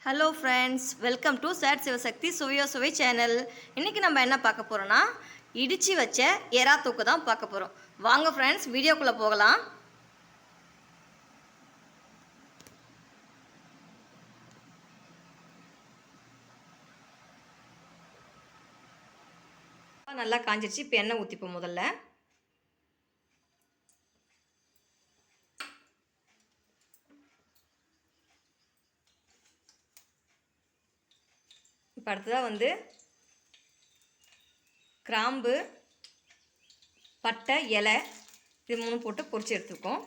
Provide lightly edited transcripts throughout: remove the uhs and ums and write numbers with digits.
Hello friends, welcome to சேட் Sivasakthi Suvaiyo Suvai channel. இன்றைக்கி நம்ம என்ன பார்க்க போகிறோன்னா இடித்து வச்ச எறா தொக்கு தான் பார்க்க போகிறோம். வாங்க ஃப்ரெண்ட்ஸ், வீடியோக்குள்ளே போகலாம். நல்லா காஞ்சிடுச்சு. இப்போ எண்ணெய் ஊற்றிப்போம். முதல்ல இப்போ அடுத்ததாக கிராம்பு, பட்டை, இலை இது மூணு போட்டு பொரிச்சு எடுத்துருக்கோம்.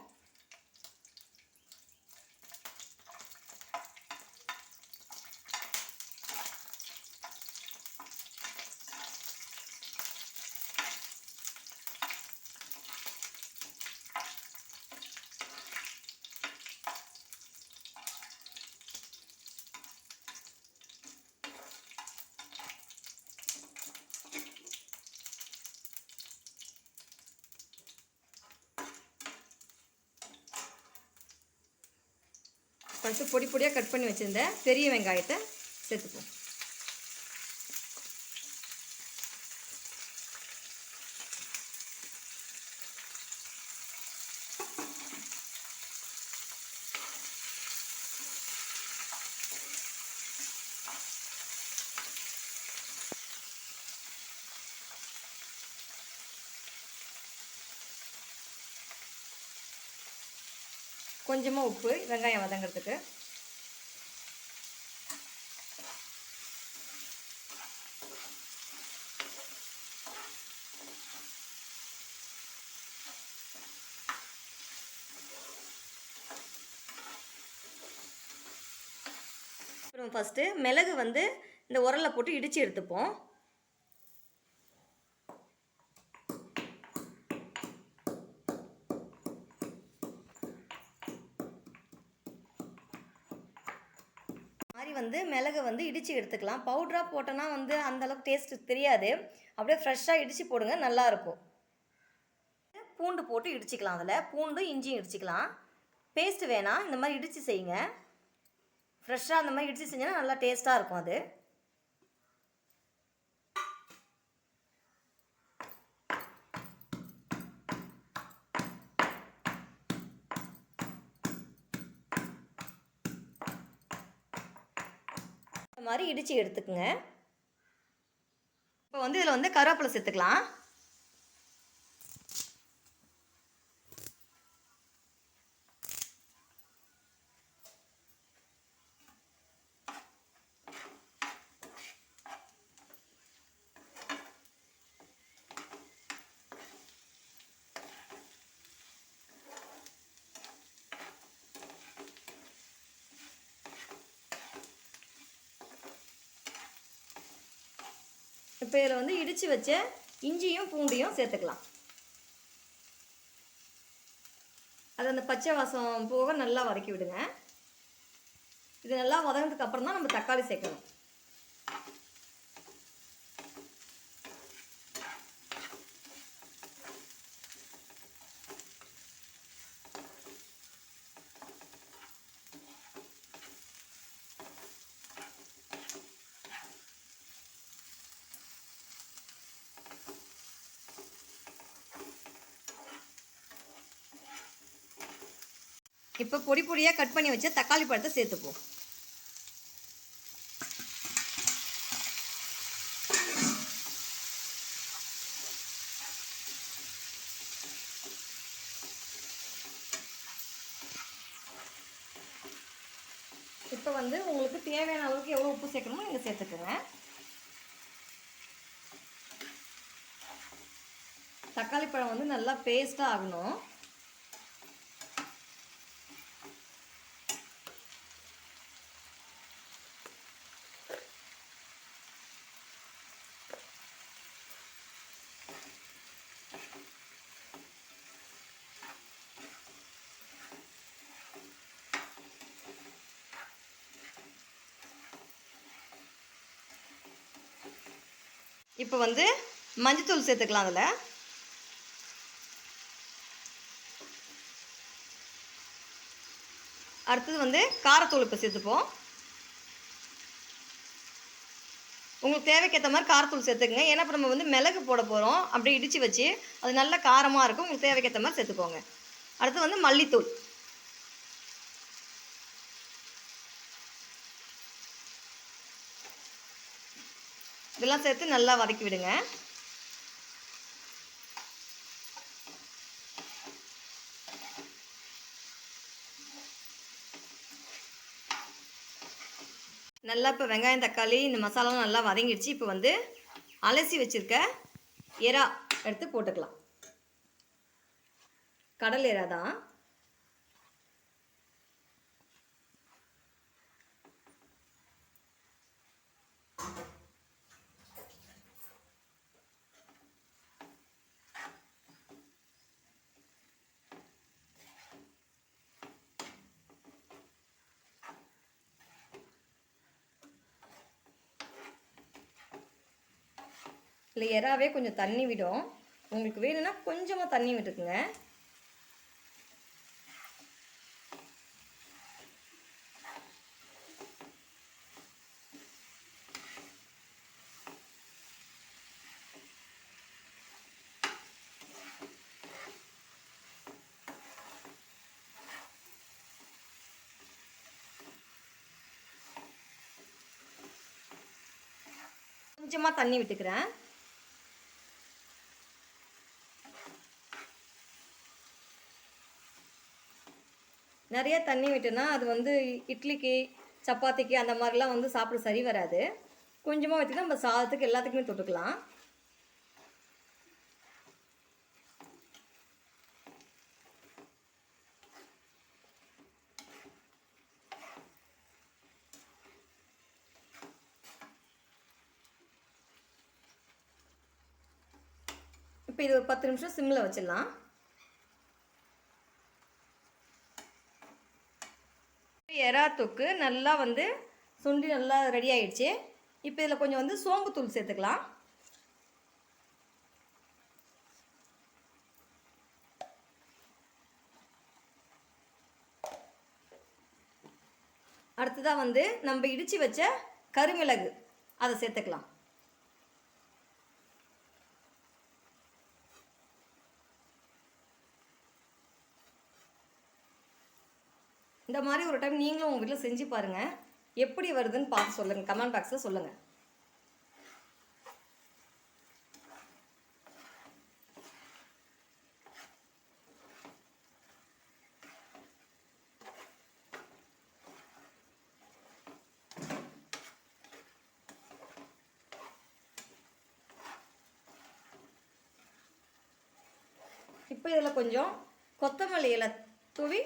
ஃபஸ்ட்டு பொடி பொடியாக கட் பண்ணி வச்சுருந்த பெரிய வெங்காயத்தை சேர்த்துப்போம். கொஞ்சமாக உப்பு, வெங்காயம் வதங்கிறதுக்கு. அப்புறம் ஃபஸ்ட்டு மிளகு இந்த உரலில் போட்டு இடித்து எடுத்துப்போம். மாதிரி மிளகை இடித்து எடுத்துக்கலாம். பவுடராக போட்டோன்னா அந்தளவுக்கு டேஸ்ட்டு தெரியாது. அப்படியே ஃப்ரெஷ்ஷாக இடித்து போடுங்க, நல்லாயிருக்கும். பூண்டு போட்டு இடிச்சிக்கலாம். அதில் பூண்டு இஞ்சியும் இடிச்சிக்கலாம். பேஸ்ட்டு வேணாம், இந்த மாதிரி இடித்து செய்யுங்க. ஃப்ரெஷ்ஷாக அந்த மாதிரி இடித்து செஞ்சோன்னா நல்லா டேஸ்ட்டாக இருக்கும். அது இந்த மாதிரி இடித்து எடுத்துக்குங்க. இப்போ இதில் கருவேப்பிலை சேர்த்துக்கலாம். இப்போ இதில் இடித்து வச்ச இஞ்சியும் பூண்டையும் சேர்த்துக்கலாம். அது அந்த பச்சை வாசம் போக நல்லா வதக்கி விடுங்க. இது நல்லா வதங்கினதுக்கு அப்புறம் தான் நம்ம தக்காளி சேர்க்கணும். இப்போ பொடி பொடியாக கட் பண்ணி வச்ச தக்காளி பழத்தை சேர்த்துப்போம். இப்போ உங்களுக்கு தேவையான அளவுக்கு எவ்வளோ உப்பு சேர்க்கணுமோ நீங்கள் சேர்த்துக்கோங்க. தக்காளி பழம் நல்லா பேஸ்ட்டாக ஆகணும். இப்போ மஞ்சத்தூள் சேர்த்துக்கலாம். அதில் அடுத்தது காரத்தூள் இப்போ சேர்த்துப்போம். உங்களுக்கு தேவைக்கேற்ற மாதிரி காரத்தூள் சேர்த்துக்குங்க. ஏன்னா இப்போ நம்ம வந்து மிளகு போட போகிறோம். அப்படியே இடித்து வச்சு அது நல்ல காரமாக இருக்கும். உங்களுக்கு தேவைக்கேற்ற மாதிரி சேர்த்துக்கோங்க. அடுத்து வந்து மல்லித்தூள். இதெல்லாம் சேர்த்து நல்லா வதக்கி விடுங்க. நல்லா இப்போ வெங்காயம் தக்காளி இந்த மசாலாலாம் நல்லா வதங்கிடுச்சு. இப்போ வந்து அலசி வச்சுருக்க எறா எடுத்து போட்டுக்கலாம். கடல் எறா தான். இல்லை எறாவே கொஞ்சம் தண்ணி விடும். உங்களுக்கு வேணும்னா கொஞ்சமாக தண்ணி விட்டுக்குங்க. கொஞ்சமாக தண்ணி விட்டுக்கிறேன். நிறைய தண்ணி விட்டுனா அது வந்து இட்லிக்கு சப்பாத்திக்கு அந்த மாதிரிலாம் வந்து சாப்பிட சரி வராது. கொஞ்சமாக வச்சுன்னா நம்ம சாதத்துக்கு எல்லாத்துக்குமே தொட்டுக்கலாம். இப்போ இது ஒரு 10 நிமிஷம் சிம்மில் வச்சிடலாம். எறா தொக்கு நல்லா வந்து சுண்டி நல்லா ரெடி ஆகிடுச்சு. இப்போ இதில் கொஞ்சம் வந்து சோம்புத்தூள் சேர்த்துக்கலாம். அடுத்ததாக வந்து நம்ம இடித்து வச்ச கருமிளகு அதை சேர்த்துக்கலாம். இந்த மாதிரி ஒரு டைம் நீங்களும் உங்கள் வீட்டில் செஞ்சு பாருங்கள். எப்படி வருதுன்னு பார்த்து சொல்லுங்கள். கமெண்ட் பாக்ஸில் சொல்லுங்கள். இப்போ இதில் கொஞ்சம் கொத்தமல்லி இலை தூவி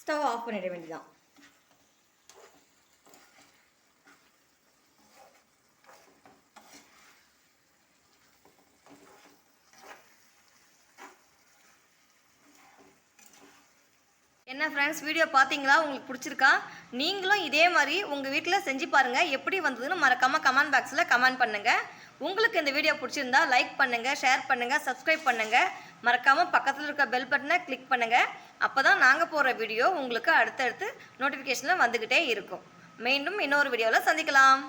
ஸ்டவ் ஆஃப் பண்ணிட வேண்டியதான். என்ன ஃப்ரெண்ட்ஸ், வீடியோ பார்த்தீங்களா? உங்களுக்கு பிடிச்சிருக்கா? நீங்களும் இதே மாதிரி உங்கள் வீட்டில் செஞ்சு பாருங்கள். எப்படி வந்ததுன்னு மறக்காமல் கமெண்ட் பாக்ஸில் கமெண்ட் பண்ணுங்கள். உங்களுக்கு இந்த வீடியோ பிடிச்சிருந்தா லைக் பண்ணுங்கள், ஷேர் பண்ணுங்கள், சப்ஸ்கிரைப் பண்ணுங்கள். மறக்காமல் பக்கத்தில் இருக்க பெல் பட்டனை கிளிக் பண்ணுங்கள். அப்போ தான் நாங்கள் போடுற வீடியோ உங்களுக்கு அடுத்தடுத்து நோட்டிஃபிகேஷனில் வந்துக்கிட்டே இருக்கும். மீண்டும் இன்னொரு வீடியோவில் சந்திக்கலாம்.